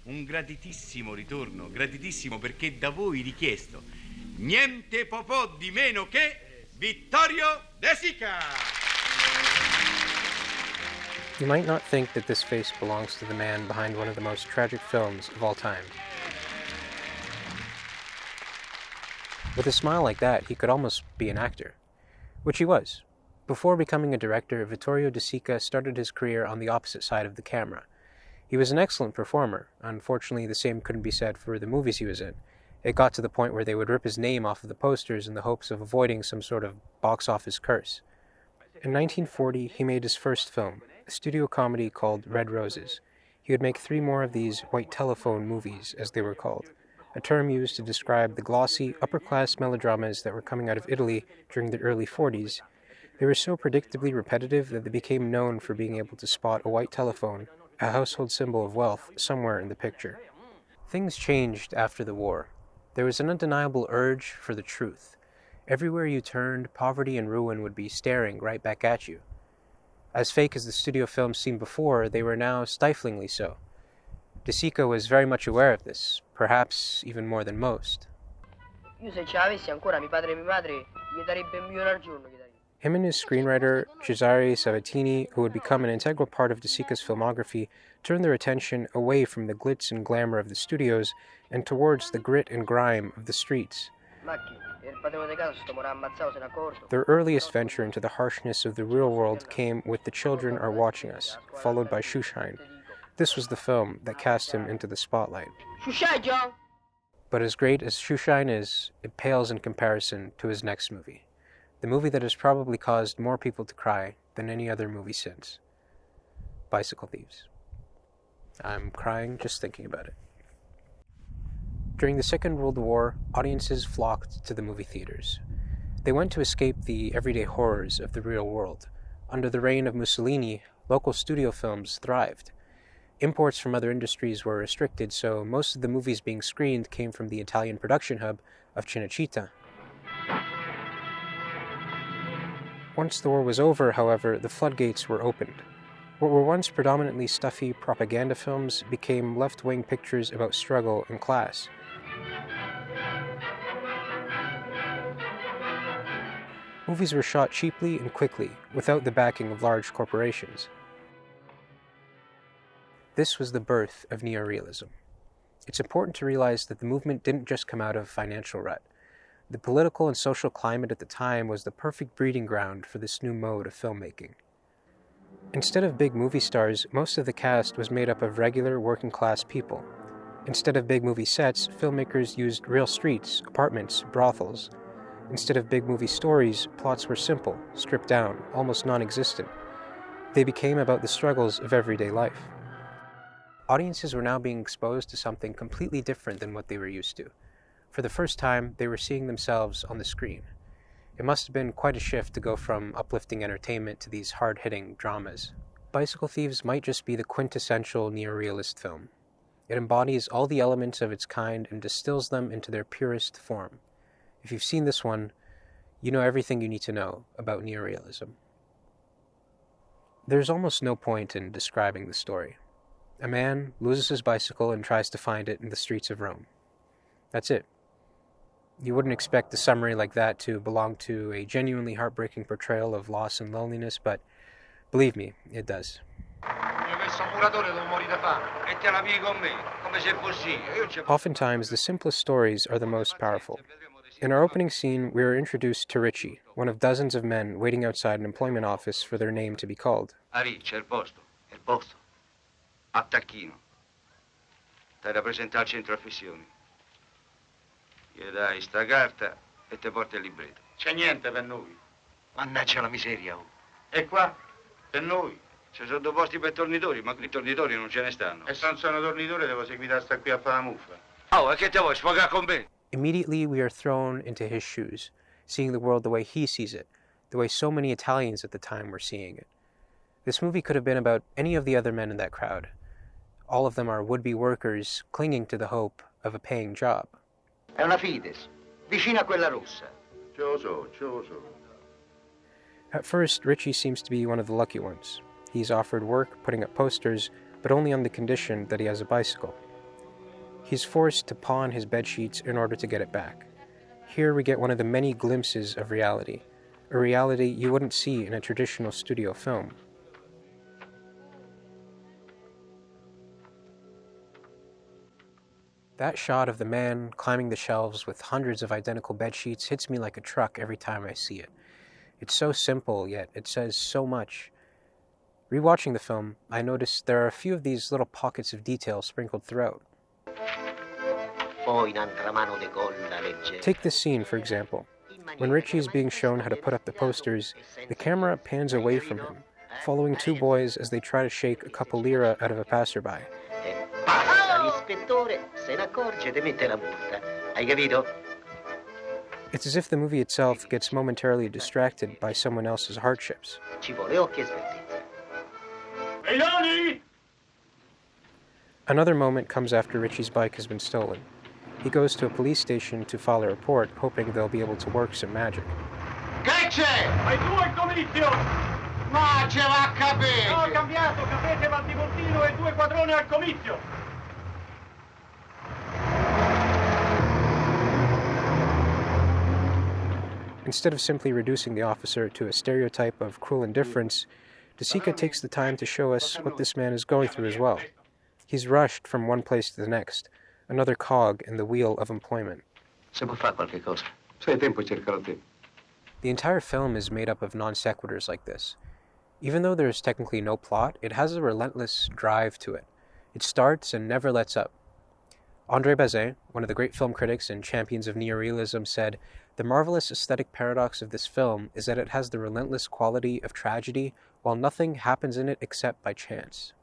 un gratitissimo ritorno, gratitissimo perché da voi richiesto. Niente po' di meno che Vittorio De Sica! You might not think that this face belongs to the man behind one of the most tragic films of all time. With a smile like that, he could almost be an actor, which he was. Before becoming a director, Vittorio De Sica started his career on the opposite side of the camera. He was an excellent performer. Unfortunately, the same couldn't be said for the movies he was in. It got to the point where they would rip his name off of the posters in the hopes of avoiding some sort of box office curse. In 1940, he made his first film, a studio comedy called Red Roses. He would make 3 more of these white telephone movies, as they were called, a term used to describe the glossy, upper-class melodramas that were coming out of Italy during the early 40s. They were so predictably repetitive that they became known for being able to spot a white telephone, a household symbol of wealth, somewhere in the picture. Things changed after the war. There was an undeniable urge for the truth. Everywhere you turned, poverty and ruin would be staring right back at you. As fake as the studio films seemed before, they were now stiflingly so. De Sica was very much aware of this, perhaps even more than most. Him and his screenwriter, Cesare Sabatini, who would become an integral part of De Sica's filmography, turned their attention away from the glitz and glamour of the studios and towards the grit and grime of the streets. Their earliest venture into the harshness of the real world came with The Children Are Watching Us, followed by Shoeshine. This was the film that cast him into the spotlight. But as great as Shoeshine is, it pales in comparison to his next movie. The movie that has probably caused more people to cry than any other movie since. Bicycle Thieves. I'm crying just thinking about it. During the Second World War, audiences flocked to the movie theaters. They went to escape the everyday horrors of the real world. Under the reign of Mussolini, local studio films thrived. Imports from other industries were restricted, so most of the movies being screened came from the Italian production hub of Cinecittà. Once the war was over, however, the floodgates were opened. What were once predominantly stuffy propaganda films became left-wing pictures about struggle and class. Movies were shot cheaply and quickly, without the backing of large corporations. This was the birth of neorealism. It's important to realize that the movement didn't just come out of financial rut. The political and social climate at the time was the perfect breeding ground for this new mode of filmmaking. Instead of big movie stars, most of the cast was made up of regular working-class people. Instead of big movie sets, filmmakers used real streets, apartments, brothels. Instead of big movie stories, plots were simple, stripped down, almost non-existent. They became about the struggles of everyday life. Audiences were now being exposed to something completely different than what they were used to. For the first time, they were seeing themselves on the screen. It must have been quite a shift to go from uplifting entertainment to these hard-hitting dramas. Bicycle Thieves might just be the quintessential neorealist film. It embodies all the elements of its kind and distills them into their purest form. If you've seen this one, you know everything you need to know about neorealism. There's almost no point in describing the story. A man loses his bicycle and tries to find it in the streets of Rome. That's it. You wouldn't expect a summary like that to belong to a genuinely heartbreaking portrayal of loss and loneliness, but believe me, it does. Oftentimes, the simplest stories are the most powerful. In our opening scene, we are introduced to Richie, one of dozens of men waiting outside an employment office for their name to be called. Ricci, il posto. Attacchino. Stai da presentare al centro affissioni. Gli dai sta carta e te porti il libretto. C'è niente per noi. Mannaggia la miseria, oh. E qua? Per noi? Ci sono 2 posti per tornitori, ma qui tornitori non ce ne stanno. E se non sono tornitori devo seguire a sta qui a fare la muffa. Oh, e che te vuoi, sfogare con me? Immediately we are thrown into his shoes, seeing the world the way he sees it, the way so many Italians at the time were seeing it. This movie could have been about any of the other men in that crowd. All of them are would-be workers clinging to the hope of a paying job. È una Fides, vicina a quella rossa. Choso. At first, Richie seems to be one of the lucky ones. He's offered work putting up posters, but only on the condition that he has a bicycle. He's forced to pawn his bedsheets in order to get it back. Here we get one of the many glimpses of reality, a reality you wouldn't see in a traditional studio film. That shot of the man climbing the shelves with hundreds of identical bedsheets hits me like a truck every time I see it. It's so simple, yet it says so much. Rewatching the film, I noticed there are a few of these little pockets of detail sprinkled throughout. Take this scene, for example. When Richie is being shown how to put up the posters, the camera pans away from him, following two boys as they try to shake a couple lira out of a passerby. It's as if the movie itself gets momentarily distracted by someone else's hardships. Another moment comes after Richie's bike has been stolen. He goes to a police station to file a report, hoping they'll be able to work some magic. Che c'è? Ma tu al comizio! Ma ce va a capire! No, ho cambiato, capete, va di Voltino e 2 quadroni al comizio! Instead of simply reducing the officer to a stereotype of cruel indifference, Sica takes the time to show us what this man is going through as well. He's rushed from one place to the next, another cog in the wheel of employment. The entire film is made up of non sequiturs like this. Even though there is technically no plot, it has a relentless drive to it. It starts and never lets up. André Bazin, one of the great film critics and champions of neorealism, said, "The marvelous aesthetic paradox of this film is that it has the relentless quality of tragedy while nothing happens in it except by chance."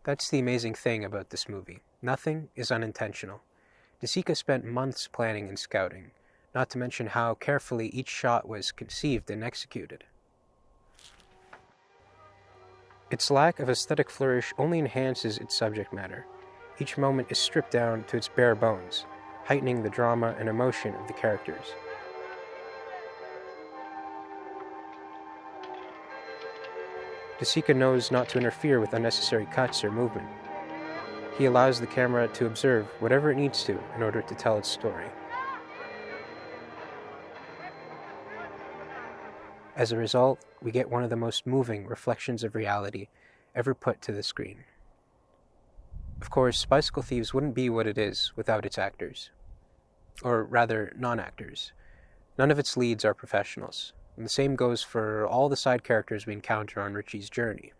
That's the amazing thing about this movie. Nothing is unintentional. Sica spent months planning and scouting, not to mention how carefully each shot was conceived and executed. Its lack of aesthetic flourish only enhances its subject matter. Each moment is stripped down to its bare bones, heightening the drama and emotion of the characters. Sica knows not to interfere with unnecessary cuts or movement. He allows the camera to observe whatever it needs to in order to tell its story. As a result, we get one of the most moving reflections of reality ever put to the screen. Of course, Bicycle Thieves wouldn't be what it is without its actors. Or rather, non-actors. None of its leads are professionals. And the same goes for all the side characters we encounter on Richie's journey.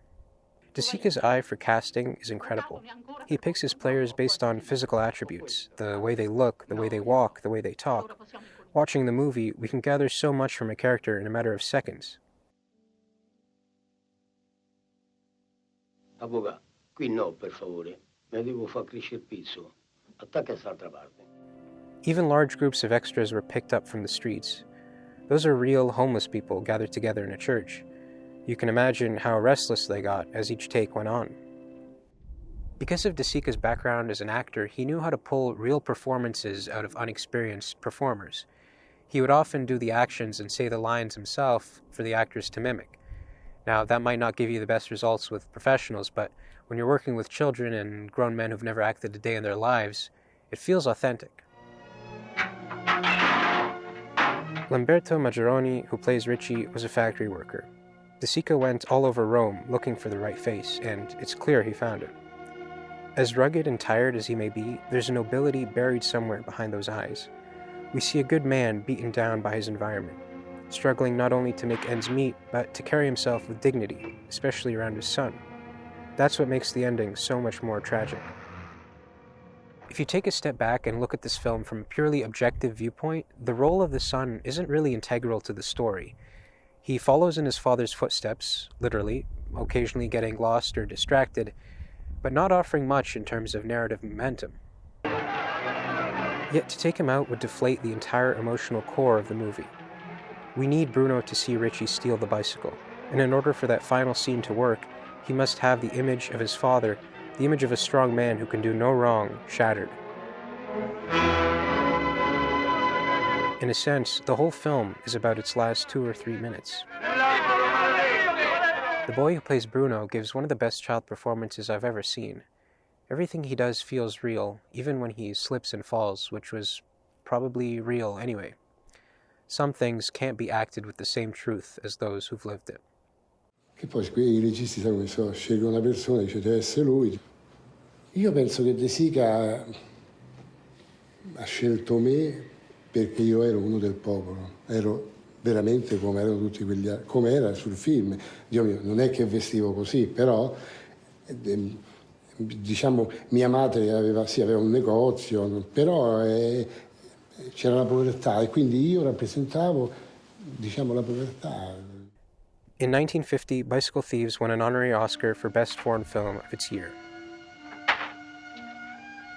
Sica's eye for casting is incredible. He picks his players based on physical attributes, the way they look, the way they walk, the way they talk. Watching the movie, we can gather so much from a character in a matter of seconds. Avvocato, qui no, per favore. Ne devo far crescere il pizzo. Attacca quest'altra parte. Even large groups of extras were picked up from the streets. Those are real homeless people gathered together in a church. You can imagine how restless they got as each take went on. Because of Sica's background as an actor, he knew how to pull real performances out of unexperienced performers. He would often do the actions and say the lines himself for the actors to mimic. Now, that might not give you the best results with professionals, but when you're working with children and grown men who've never acted a day in their lives, it feels authentic. Lamberto Maggioroni, who plays Richie, was a factory worker. Sica went all over Rome looking for the right face, and it's clear he found it. As rugged and tired as he may be, there's a nobility buried somewhere behind those eyes. We see a good man beaten down by his environment, struggling not only to make ends meet, but to carry himself with dignity, especially around his son. That's what makes the ending so much more tragic. If you take a step back and look at this film from a purely objective viewpoint, the role of the son isn't really integral to the story. He follows in his father's footsteps, literally, occasionally getting lost or distracted, but not offering much in terms of narrative momentum. Yet to take him out would deflate the entire emotional core of the movie. We need Bruno to see Richie steal the bicycle, and in order for that final scene to work, he must have the image of his father, the image of a strong man who can do no wrong, shattered. In a sense, the whole film is about its last 2 or 3 minutes. The boy who plays Bruno gives one of the best child performances I've ever seen. Everything he does feels real, even when he slips and falls, which was probably real anyway. Some things can't be acted with the same truth as those who've lived it. Che poi i registi, sai come so, scelgono una persona e dice deve essere lui. Io penso che De Sica ha scelto me perché io ero uno del popolo, ero veramente come erano tutti quegli altri, come era sul film. Dio mio, non è che vestivo così, però diciamo mia madre aveva un negozio, però c'era la povertà e quindi io rappresentavo, diciamo, la povertà. In 1950, Bicycle Thieves won an honorary Oscar for Best Foreign Film of its year.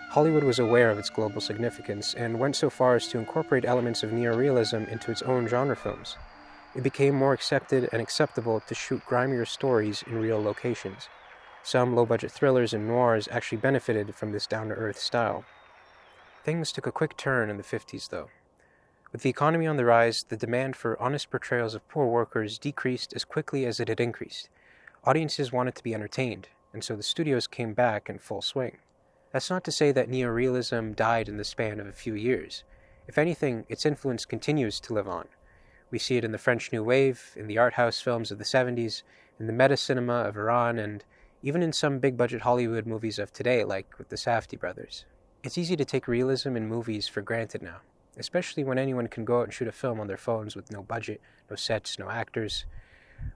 Hollywood was aware of its global significance and went so far as to incorporate elements of neorealism into its own genre films. It became more accepted and acceptable to shoot grimier stories in real locations. Some low-budget thrillers and noirs actually benefited from this down-to-earth style. Things took a quick turn in the 50s, though. With the economy on the rise, the demand for honest portrayals of poor workers decreased as quickly as it had increased. Audiences wanted to be entertained, and so the studios came back in full swing. That's not to say that neorealism died in the span of a few years. If anything, its influence continues to live on. We see it in the French New Wave, in the art house films of the 70s, in the meta-cinema of Iran, and even in some big-budget Hollywood movies of today, like with the Safdie brothers. It's easy to take realism in movies for granted now, especially when anyone can go out and shoot a film on their phones with no budget, no sets, no actors.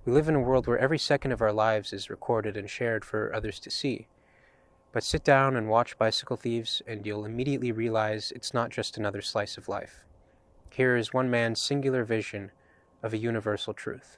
We live in a world where every second of our lives is recorded and shared for others to see. But sit down and watch Bicycle Thieves, and you'll immediately realize it's not just another slice of life. Here is one man's singular vision of a universal truth.